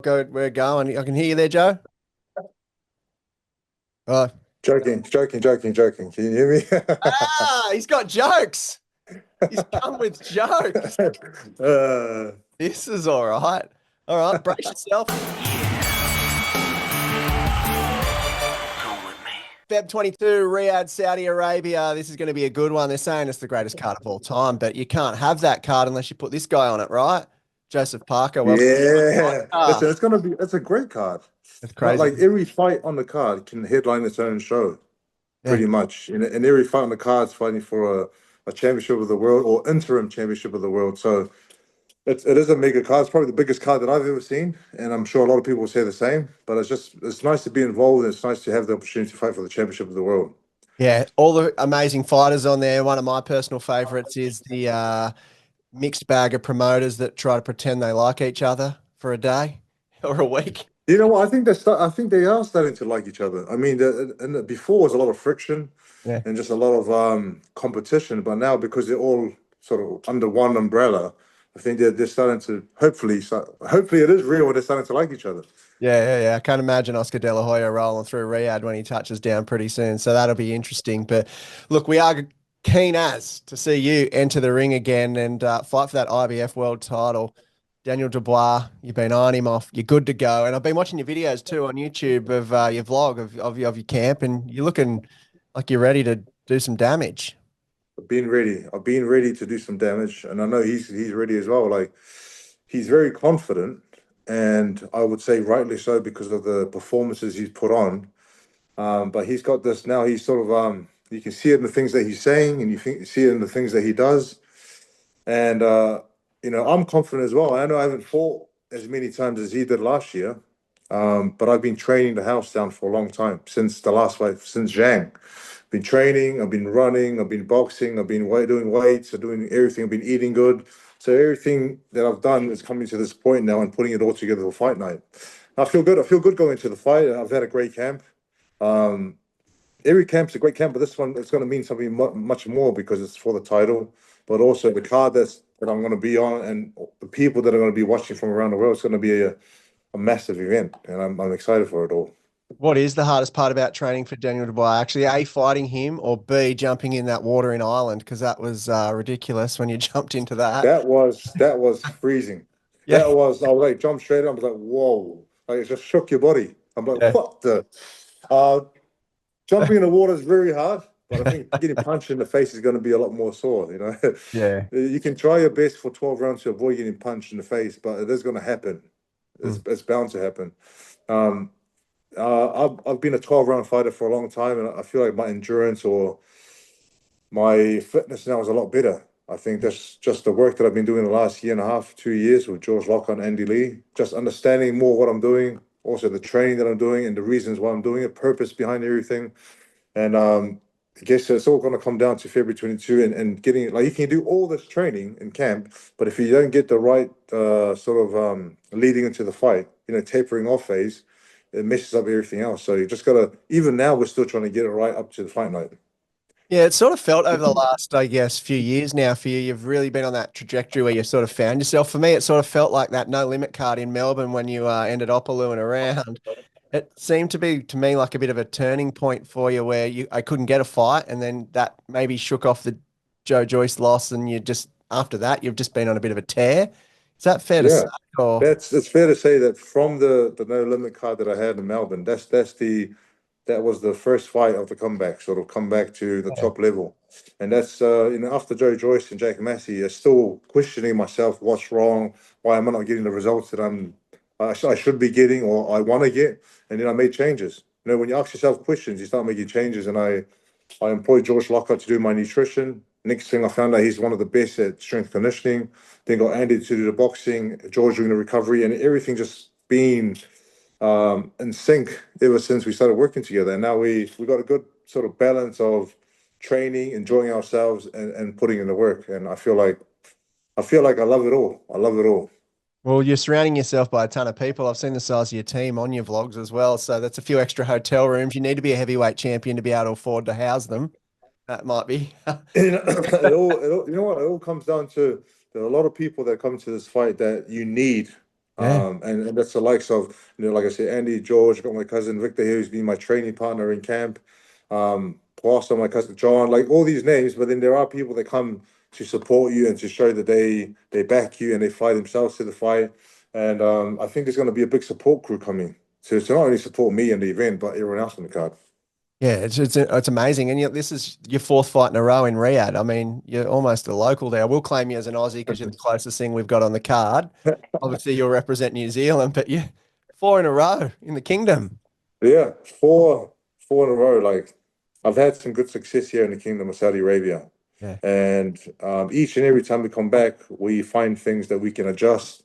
We're going. I can hear you there, Joe. Oh, Joking. Can you hear me? he's got jokes. He's come with jokes. uh, This is all right. All right, brace yourself. Feb 22, Riyadh, Saudi Arabia. This is going to be a good one. They're saying it's the greatest card of all time, but you can't have that card unless you put this guy on it, right? Joseph Parker, welcome to the yeah, podcast. it's a great card. That's Like crazy. every fight on the card can headline its own show, Yeah. pretty much. And every fight on the card is fighting for a championship of the world or interim championship of the world. So it is a mega card. It's probably the biggest card that I've ever seen, and I'm sure a lot of people will say the same. But it's nice to be involved, and it's nice to have the opportunity to fight for the championship of the world. Yeah, all the amazing fighters on there. One of my personal favorites is the mixed bag of promoters that try to pretend they like each other for a day or a week. You know what? I think they are starting to like each other. I mean, before was a lot of friction Yeah. and just a lot of competition, but now because they're all sort of under one umbrella, I think they're starting to hopefully it is real. They're starting to like each other. Yeah. I can't imagine Oscar De La Hoya rolling through Riyadh when he touches down pretty soon. So that'll be interesting. But look, we are keen as to see you enter the ring again and fight for that IBF world title. Daniel Dubois, you've been eyeing him off. You're good to go. And I've been watching your videos too on YouTube of your vlog of your camp, and you're looking like you're ready to do some damage. I've been ready to do some damage, and I know he's ready as well. Like he's very confident, and I would say rightly so because of the performances he's put on. But he's got this now. He's sort of you can see it in the things that he's saying, and see it in the things that he does. And I'm confident as well. I know I haven't fought as many times as he did last year, but I've been training the house down for a long time since the last fight, since Zhang. Been training, I've been running, I've been boxing, I've been doing weights, I've doing everything, I've been eating good. So everything that I've done is coming to this point now and putting it all together for fight night. I feel good. I feel good going to the fight. I've had a great camp. Um, every camp's a great camp, but this one it's going to mean something much more because it's for the title, but also the card that I'm going to be on and the people that are going to be watching from around the world. It's going to be a massive event, and I'm excited for it all. What is the hardest part about training for Daniel Dubois? Actually, A, fighting him, or B, jumping in that water in Ireland? Because that was ridiculous when you jumped into that. That was freezing. Yeah. I was like jump straight in. I was like, whoa! Like it just shook your body. I'm like, Yeah. what the? Uh, Jumping in the water is very hard, but I think getting punched in the face is going to be a lot more sore. Yeah. You can try your best for 12 rounds to avoid getting punched in the face, but it is going to happen. Mm. It's bound to happen. Um, I've been a 12 round fighter for a long time, and I feel like my endurance or my fitness now is a lot better. I think that's just the work that I've been doing the last year and a half, 2 years with George Lockhart and Andy Lee, just understanding more what I'm doing, also the training that I'm doing and the reasons why I'm doing it, purpose behind everything. And I guess it's all going to come down to February 22 and getting like you can do all this training in camp, but if you don't get the right sort of leading into the fight, tapering off phase, it messes up everything else. So you just got to, even now, we're still trying to get it right up to the fight night. Yeah, it sort of felt over the last, I guess, few years now for you. You've really been on that trajectory where you sort of found yourself. For me, it sort of felt like that no limit card in Melbourne when you ended Opalooing around. It seemed to be to me like a bit of a turning point for you where I couldn't get a fight, and then that maybe shook off the Joe Joyce loss, and you just after that you've just been on a bit of a tear. Is that fair to say? Yeah, Or that's it's fair to say that from the no limit card that I had in Melbourne, that was the first fight of the comeback, sort of come back to the yeah, top level. And that's after Joe Joyce and Jake Massey, I'm still questioning myself, what's wrong? Why am I not getting the results that I should be getting or I want to get? And then I made changes. When you ask yourself questions, you start making changes. And I employed George Lockhart to do my nutrition. Next thing I found out he's one of the best at strength conditioning. Then got Andy to do the boxing, George doing the recovery, and everything just been in sync ever since we started working together. And now we got a good sort of balance of training, enjoying ourselves, and putting in the work. And I feel like I love it all. I love it all. well, you're surrounding yourself by a ton of people. I've seen the size of your team on your vlogs as well, so that's a few extra hotel rooms. You need to be a heavyweight champion to be able to afford to house them. That might be. You know what? It all comes down to there are a lot of people that come to this fight that you need. Yeah. And that's the likes of, like I said, Andy, George, got my cousin Victor here, who's been my training partner in camp. Also my cousin John, like all these names, but then there are people that come to support you and to show that they back you and they fly themselves to the fight. And I think there's going to be a big support crew coming to not only support me in the event, but everyone else on the card. Yeah, it's amazing, and yet this is your fourth fight in a row in Riyadh. I mean, you're almost a local there. We'll claim you as an Aussie because you're the closest thing we've got on the card. Obviously, you'll represent New Zealand, but you four in a row in the kingdom. Yeah, four in a row. Like I've had some good success here in the Kingdom of Saudi Arabia, Yeah, and each and every time we come back, we find things that we can adjust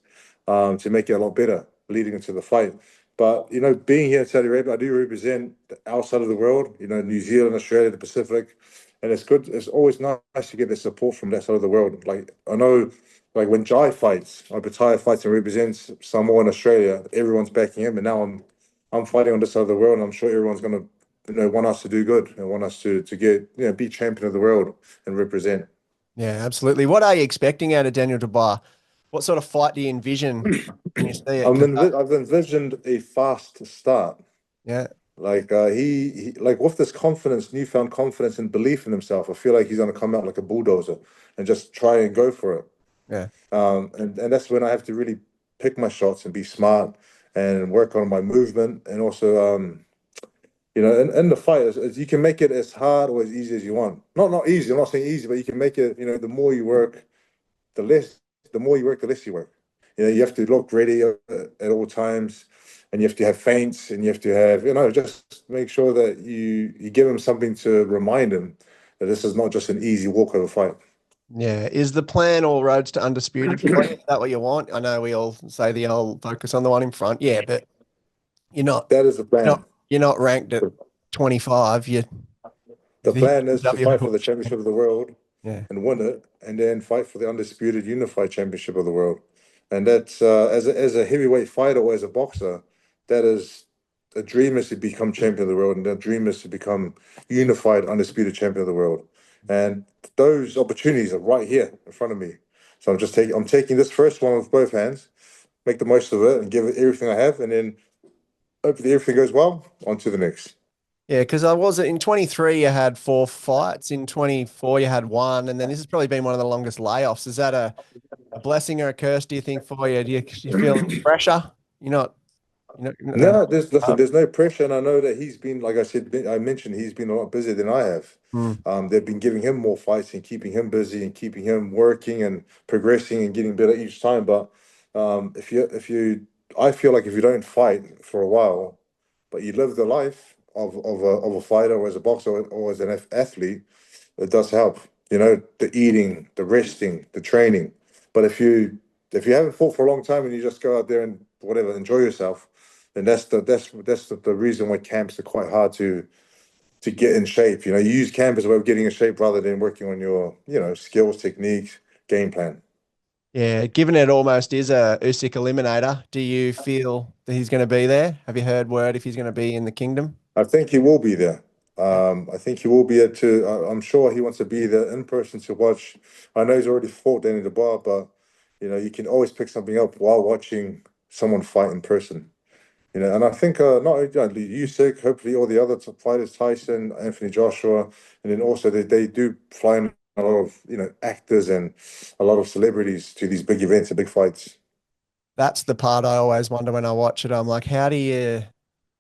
to make it a lot better leading into the fight. But being here in Saudi Arabia, I do represent the outside of the world. New Zealand, Australia, the Pacific, and it's good. It's always nice to get the support from that side of the world. Like I know, like when Jai fights, Opetia fights and represents Samoa in Australia, everyone's backing him, and now I'm fighting on this side of the world, and I'm sure everyone's gonna, want us to do good and want us to get, be champion of the world and represent. yeah, absolutely. What are you expecting out of Daniel Dubois? What sort of fight do you envision when you see it? Because I've envisioned a fast start. yeah, Like he like with this confidence, newfound confidence and belief in himself, I feel like he's gonna come out like a bulldozer and just try and go for it. yeah, And that's when I have to really pick my shots and be smart and work on my movement and also in the fight, as you can make it as hard or as easy as you want. Not easy. I'm not saying easy, but you can make it. The more you work, the less. The more you work, the less you work. You have to look ready at all times, and you have to have feints, and you have to have just make sure that you give him something to remind him that this is not just an easy walkover fight. yeah. Is the plan all roads to undisputed for you? Is that what you want? I know we all say the old focus on the one in front. Yeah, but you're not, That is the you're not, plan. you're not ranked at 25. You The think plan is to fight for W? the championship of the world Yeah, and win it, and then fight for the undisputed unified championship of the world. And that's as a heavyweight fighter or as a boxer, that is a dream is to become champion of the world, and the dream is to become unified undisputed champion of the world. And those opportunities are right here in front of me. So I'm taking this first one with both hands, make the most of it, and give it everything I have, and then hopefully everything goes well. On to the next. yeah. Because I was in 23, you had four fights. In 24, you had one, and then this has probably been one of the longest layoffs. Is that a blessing or a curse? Do you think for you? Do you feel any pressure? You're not, you're not going No, listen, up. there's no pressure, and I know that he's been, like I said, I mentioned he's been a lot busier than I have. Mm. They've been giving him more fights and keeping him busy and keeping him working and progressing and getting better each time. But I feel like if you don't fight for a while, but you live the life of a fighter or as a boxer or as an athlete, it does help. The eating, the resting, the training. But if you haven't fought for a long time and you just go out there and whatever, enjoy yourself, then that's the reason why camps are quite hard to get in shape. You use camp as a way of getting in shape rather than working on your, skills, techniques, game plan. Yeah, given it almost is a Usyk eliminator, do you feel that he's going to be there? Have you heard word if he's going to be in the kingdom? I think he will be there. Yeah. I think he will be able to. I'm sure he wants to be there in person to watch. I know he's already fought Danny the bar, but you can always pick something up while watching someone fight in person. And I think not only Usyk, hopefully all the other fighters, Tyson, Anthony Joshua, and then also they do fly in a lot of actors and a lot of celebrities to these big events and big fights. That's the part I always wonder when I watch it. I'm like, how do you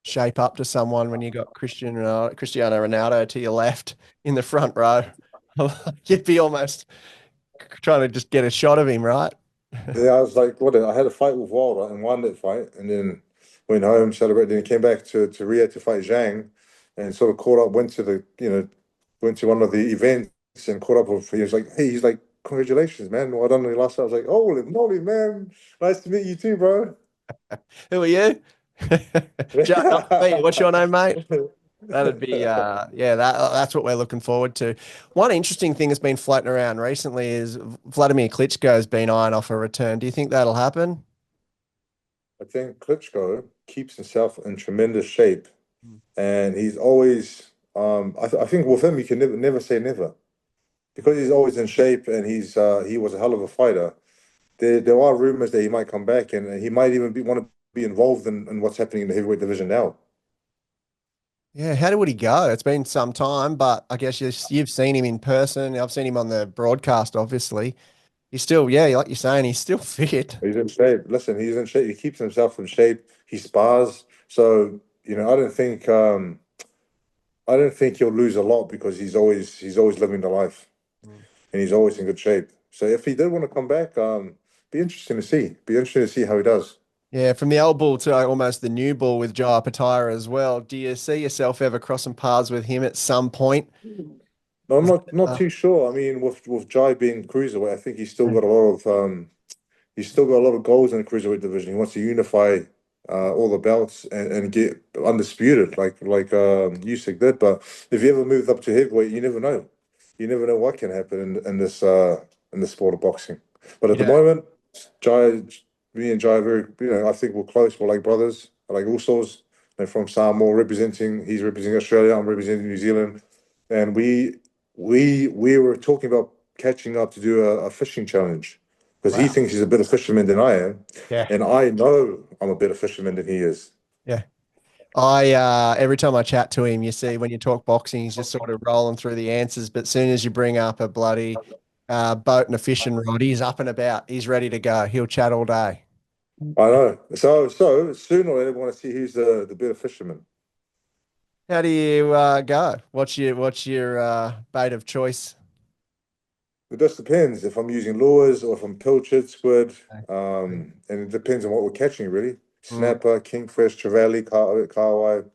shape up to someone when you got Cristiano Ronaldo to your left in the front row? You'd be almost trying to just get a shot of him, right? Yeah, I was like, what? I had a fight with Wilder and won that fight, and then went home, celebrated, then came back to Riyadh to fight Zhang, and sort of caught up. Went to one of the events and caught up with. He was like, hey, he's like, congratulations, man! Well done on your last fight. I was like, holy moly, man! Nice to meet you too, bro. Who are you? Jai Opetia, what's your name, mate? That'd be yeah, that's what we're looking forward to. One interesting thing that's been floating around recently is Vladimir Klitschko's been eyeing off a return. Do you think that'll happen? I think Klitschko keeps himself in tremendous shape, and he's always. I think with him, you can never say never because he's always in shape, and he was a hell of a fighter. there are rumors that he might come back, and he might even want to be involved in what's happening in the heavyweight division now. Yeah, how would he go? It's been some time, but I guess you've seen him in person. I've seen him on the broadcast, obviously. He's still, yeah, like you're saying, he's still fit. He's in shape. Listen, he's in shape. He keeps himself in shape. He spars. So, I don't think he'll lose a lot because he's always living the life Mm. and he's always in good shape. So if he did want to come back, be interesting to see. Be interesting to see how he does. Yeah, from the old bull to almost the new bull with Jai Opetia as well. Do you see yourself ever crossing paths with him at some point? No, I'm Is not uh, too sure. I mean, with Jai being cruiserweight, I think he's still got a lot of goals in the cruiserweight division. He wants to unify all the belts and get undisputed, like Usyk did. But if you ever moved up to heavyweight, you never know. You never know what can happen in this sport of boxing. But at the yeah, moment, Jai, me and Jai are very, I think we're close. We're like brothers, like Usos. They're from Samoa, he's representing Australia. I'm representing New Zealand, and we were talking about catching up to do a fishing challenge because he wow. thinks he's a better fisherman than I am, Yeah, and I know I'm a better fisherman than he is. yeah. I every time I chat to him, you see when you talk boxing, he's just sort of rolling through the answers. But soon as you bring up a bloody boat and a fishing rod, he's up and about. He's ready to go. He'll chat all day. I know. So sooner or later, I want to see who's the better fisherman. How do you go? What's your bait of choice? It just depends if I'm using lures or if I'm pilchard, squid, and it depends on what we're catching, really. Mm. Snapper, kingfish, trevally, kahawai,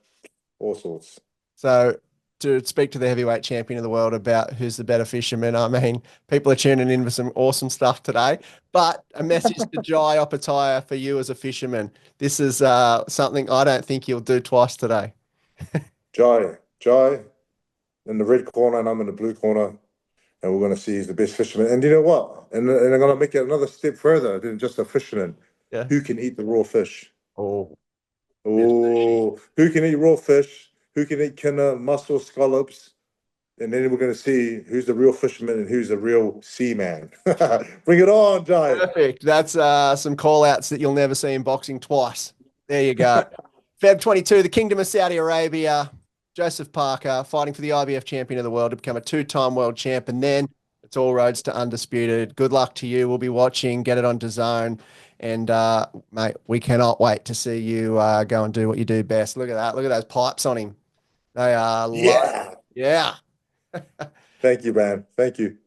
all sorts. So to speak to the heavyweight champion of the world about who's the better fisherman, I mean, people are tuning in for some awesome stuff today. But a message to Jai Opetia for you as a fisherman. This is something I don't think you'll do twice today. Jai in the red corner, and I'm in the blue corner, and we're going to see who's the best fisherman. And you know what? And I'm going to make it another step further than just a fisherman. Yeah. Who can eat the raw fish? Oh, bit sushi. Oh, who can eat raw fish? Who can eat tuna, mussel, scallops? And then we're going to see who's the real fisherman and who's the real seaman. Bring it on, Jai. Perfect. That's some call outs that you'll never see in boxing twice. There you go. Feb 22, the Kingdom of Saudi Arabia. Joseph Parker fighting for the IBF champion of the world to become a two-time world champ. And then it's all roads to undisputed. Good luck to you. We'll be watching. Get it on DAZN. And, mate, we cannot wait to see you go and do what you do best. Look at that. Look at those pipes on him. They are low. Yeah. Yeah. Thank you, man. Thank you.